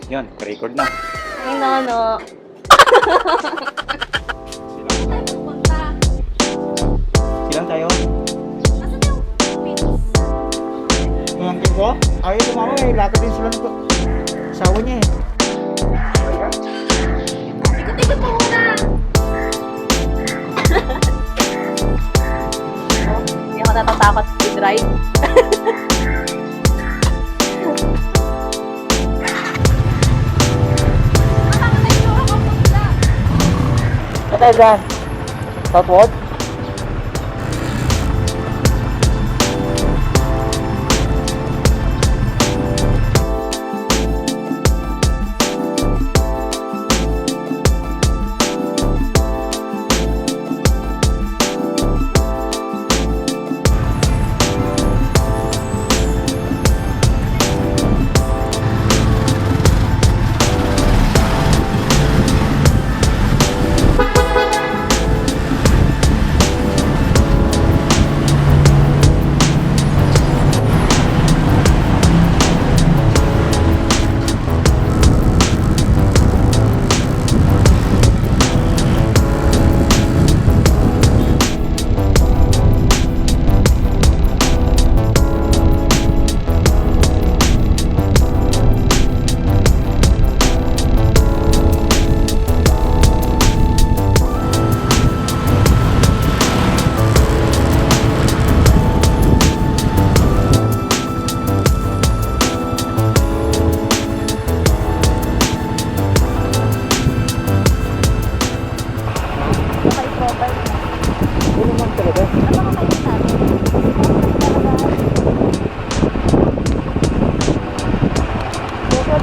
Yun, record na. Ay, no. Silang tayo? Nasaan yung Pins? Pamangkin ko? Ayaw tumama eh. Lakad din sila nito. Asawa niya eh. Ikot-ikot mo muna! Hindi ako natatakot i-drive. Patay dyan. Southward? Ano naman talaga?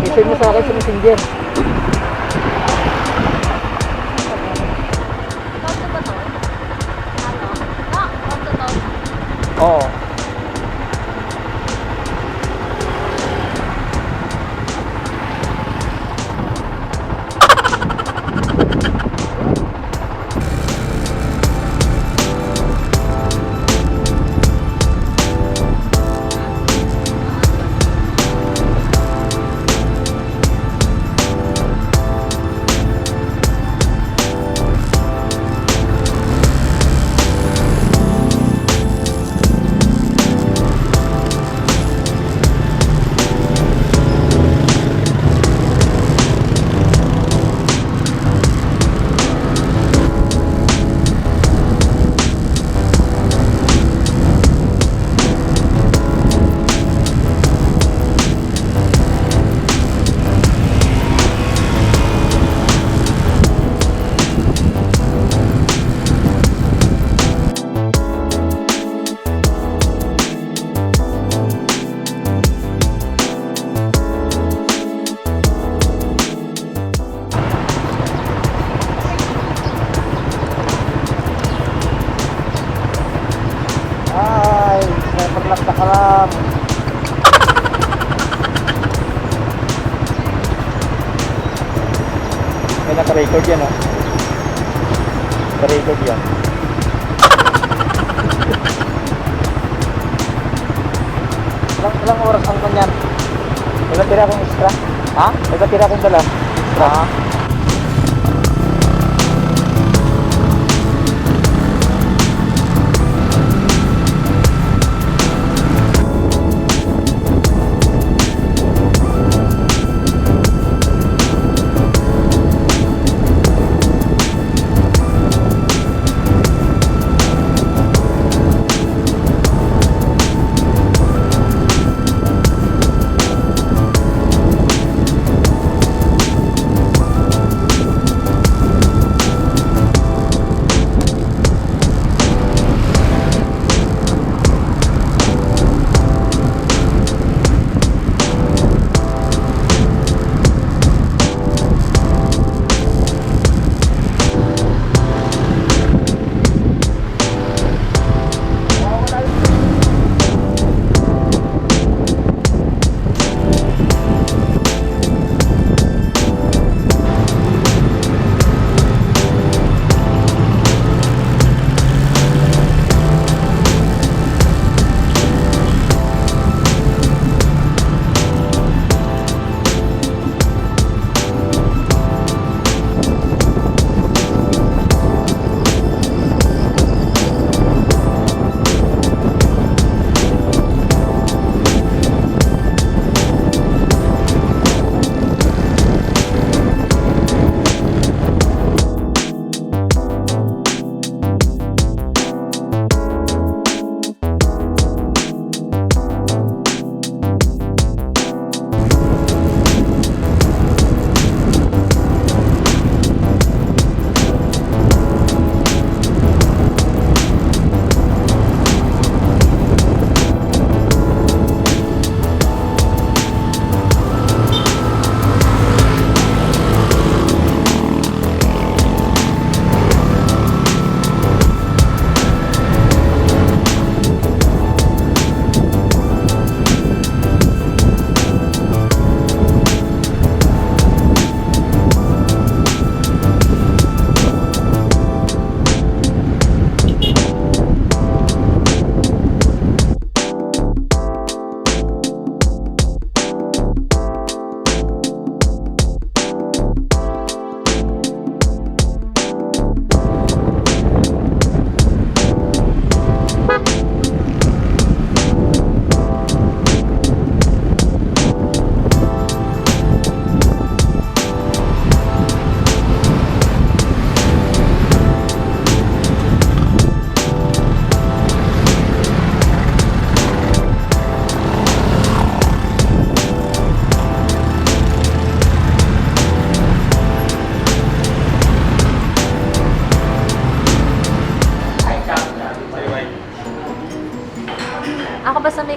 I-send mo sa akin sa messenger. Konto ba to? Ano? Konto to? Oo. Ay, sniper ka lang. May naka-record yan, oh. Naka-record yan. Ilang oras ang kanyan? May natira akong extra. Ha? May natira akong dala. Extra.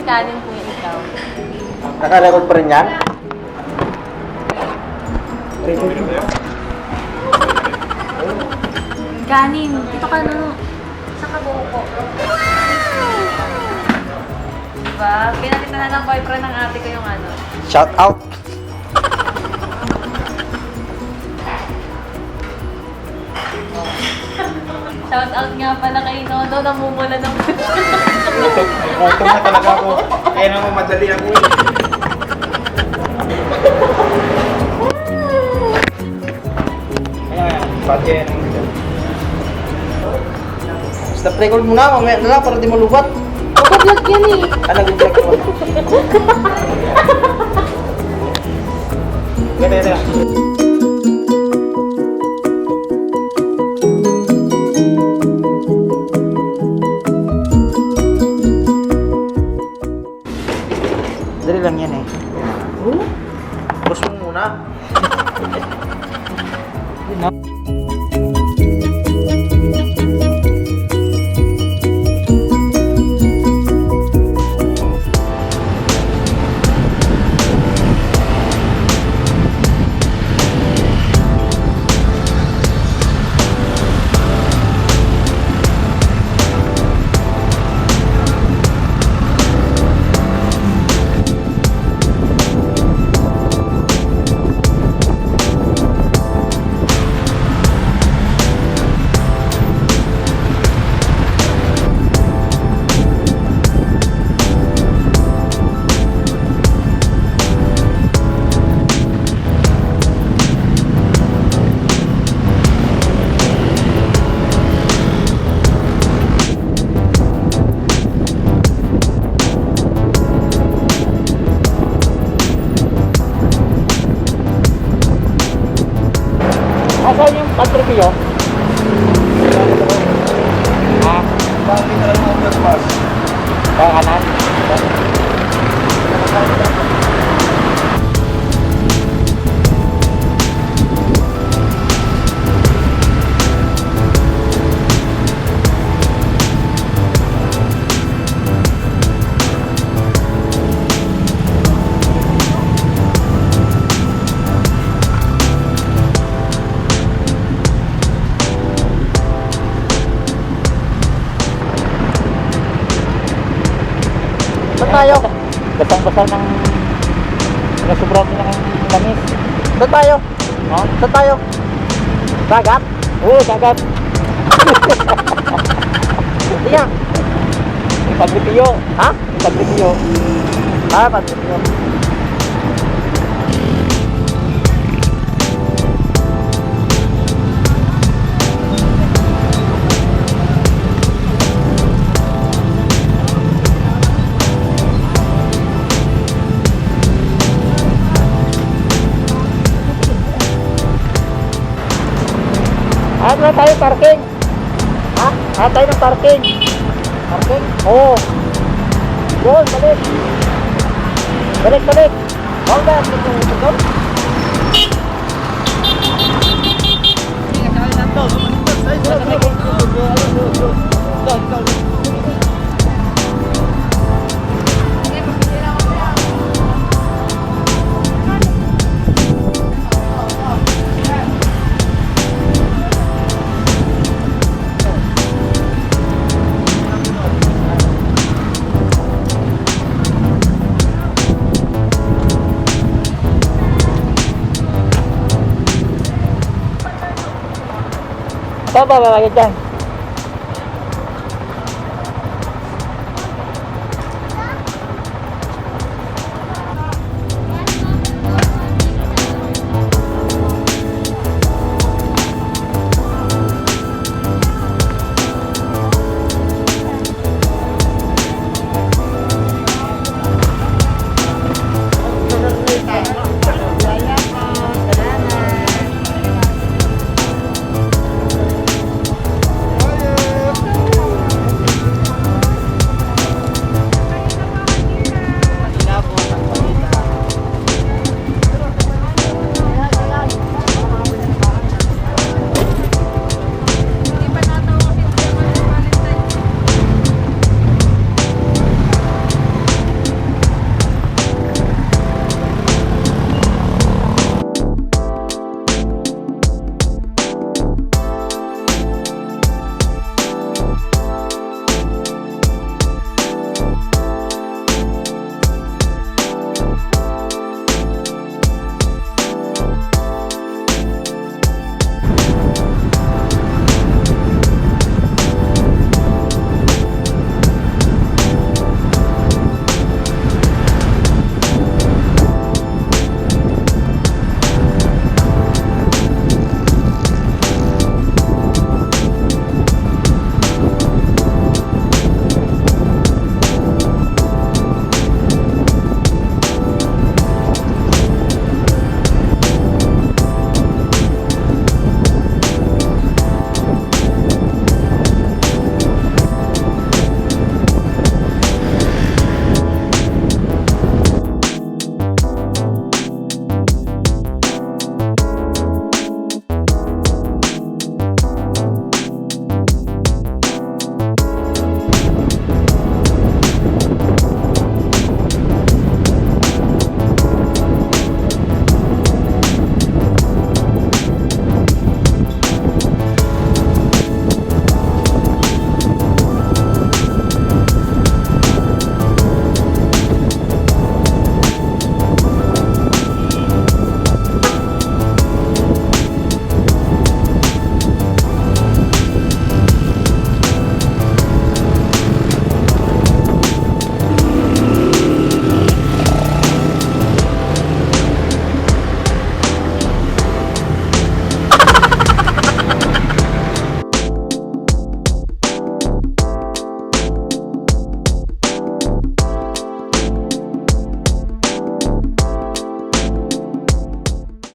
kanin kuya ikaw. Naka-record pa rin yan? Kanin. Ito ka no. Sa kabuko. Diba? Pinakita na ng boyfriend ng ate ko yung ano. Shout out! Shout out nga pala kay Nono. Namumula ng Gutom na talaga ako. Kaya naman madali ako eh. Kaya, pati yan. Stop record muna, mamaya na lang para di malubat. Vlog yan eh. Nag-vlog ko. Ganda. Dali lang yan eh. Push mo muna. Asan yung Padre Pio? Ah, Bakit na lang overpass? kaya kanan? Saan tayo? Basang-basa ng nasubrang ng langis. Saan tayo? Ha? Saan tayo? Dagat? Oo, dagat. Hindi nga. Yung Padre Pio. Ha? Yung Padre Pio. Ah, Padre Pio. Ano na tayo parking? Ha? Ano tayo ng parking? Parking? Oo. Doon, balik. Balik. Huwag na, dito. Ito ba, babagay dyan?